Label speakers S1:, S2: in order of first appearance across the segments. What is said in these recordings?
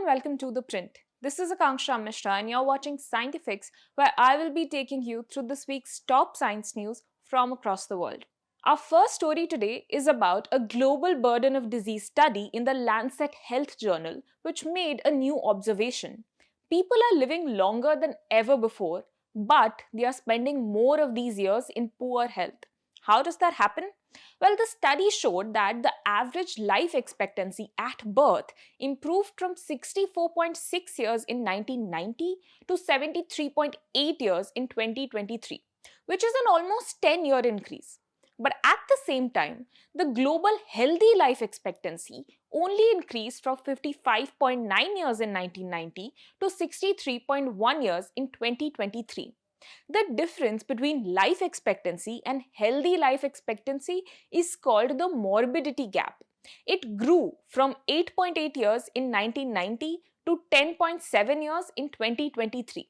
S1: welcome to ThePrint. This is Akanksha Mishra and you're watching Scientifix, where I will be taking you through this week's top science news from across the world. Our first story today is about a global burden of disease study in the Lancet Health Journal, which made a new observation. People are living longer than ever before, but they are spending more of these years in poor health. How does that happen? Well, the study showed that the average life expectancy at birth improved from 64.6 years in 1990 to 73.8 years in 2023, which is an almost 10-year increase. But at the same time, the global healthy life expectancy only increased from 55.9 years in 1990 to 63.1 years in 2023. The difference between life expectancy and healthy life expectancy is called the morbidity gap. It grew from 8.8 years in 1990 to 10.7 years in 2023.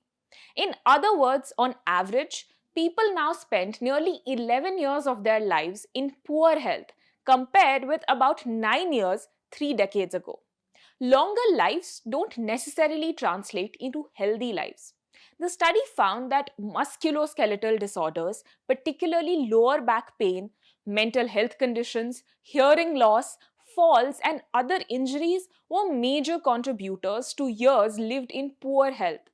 S1: In other words, on average, people now spend nearly 11 years of their lives in poor health compared with about 9 years 3 decades ago. Longer lives don't necessarily translate into healthy lives. The study found that musculoskeletal disorders, particularly lower back pain, mental health conditions, hearing loss, falls, and other injuries were major contributors to years lived in poor health.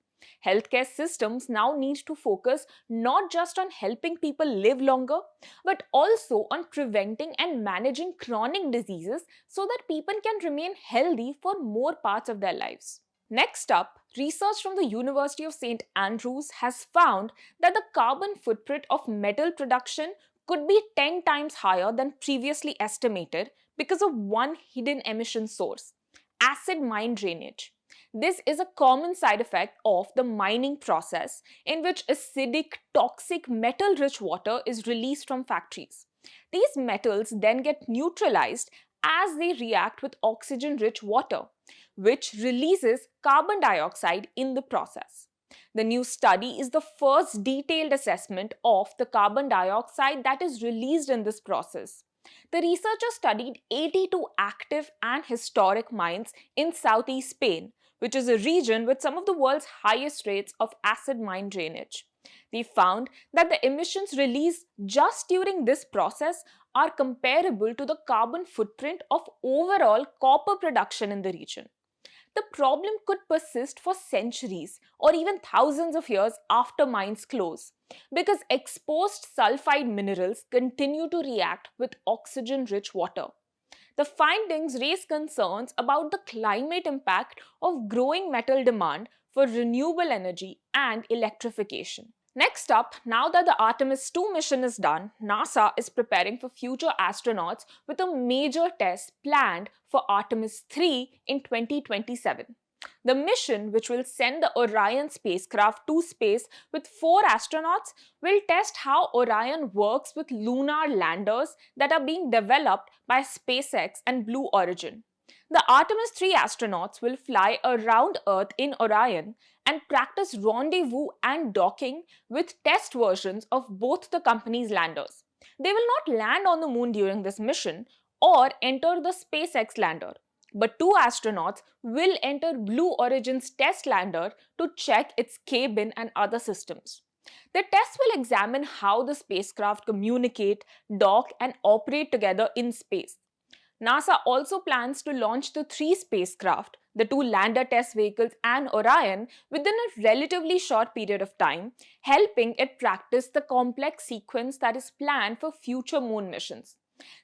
S1: Healthcare systems now need to focus not just on helping people live longer, but also on preventing and managing chronic diseases so that people can remain healthy for more parts of their lives. Next up, research from the University of St. Andrews has found that the carbon footprint of metal production could be 10 times higher than previously estimated because of one hidden emission source: acid mine drainage. This is a common side effect of the mining process in which acidic, toxic, metal rich water is released from factories. These metals then get neutralized as they react with oxygen rich water, which releases carbon dioxide in the process. The new study is the first detailed assessment of the carbon dioxide that is released in this process. The researchers studied 82 active and historic mines in southeast Spain, which is a region with some of the world's highest rates of acid mine drainage. They found that the emissions released just during this process are comparable to the carbon footprint of overall copper production in the region. The problem could persist for centuries or even thousands of years after mines close, because exposed sulfide minerals continue to react with oxygen-rich water. The findings raise concerns about the climate impact of growing metal demand for renewable energy and electrification. Next up, now that the Artemis 2 mission is done, NASA is preparing for future astronauts with a major test planned for Artemis 3 in 2027. The mission, which will send the Orion spacecraft to space with 4 astronauts, will test how Orion works with lunar landers that are being developed by SpaceX and Blue Origin. The Artemis 3 astronauts will fly around Earth in Orion and practice rendezvous and docking with test versions of both the company's landers. They will not land on the moon during this mission or enter the SpaceX lander, but 2 astronauts will enter Blue Origin's test lander to check its cabin and other systems. The test will examine how the spacecraft communicate, dock, and operate together in space. NASA also plans to launch the 3 spacecraft, the 2 lander test vehicles and Orion, within a relatively short period of time, helping it practice the complex sequence that is planned for future moon missions.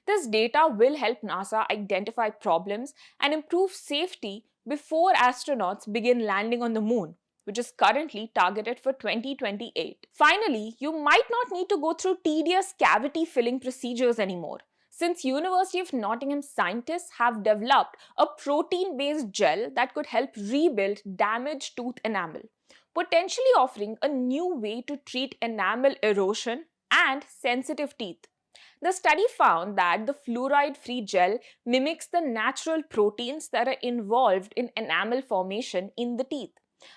S1: This data will help NASA identify problems and improve safety before astronauts begin landing on the moon, which is currently targeted for 2028. Finally, you might not need to go through tedious cavity filling procedures anymore, since University of Nottingham scientists have developed a protein-based gel that could help rebuild damaged tooth enamel, potentially offering a new way to treat enamel erosion and sensitive teeth. The study found that the fluoride-free gel mimics the natural proteins that are involved in enamel formation in the teeth.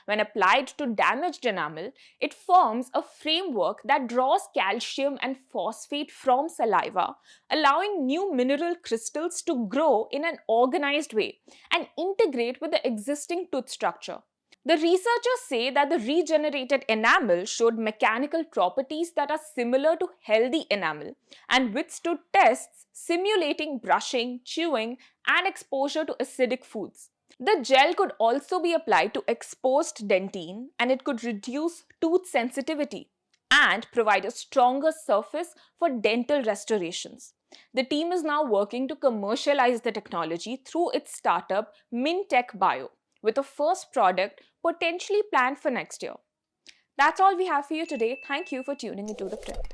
S1: When applied to damaged enamel, it forms a framework that draws calcium and phosphate from saliva, allowing new mineral crystals to grow in an organized way and integrate with the existing tooth structure. The researchers say that the regenerated enamel showed mechanical properties that are similar to healthy enamel and withstood tests simulating brushing, chewing, and exposure to acidic foods. The gel could also be applied to exposed dentine and it could reduce tooth sensitivity and provide a stronger surface for dental restorations. The team is now working to commercialize the technology through its startup Mintech Bio, with a first product potentially planned for next year. That's all we have for you today. Thank you for tuning into The Print.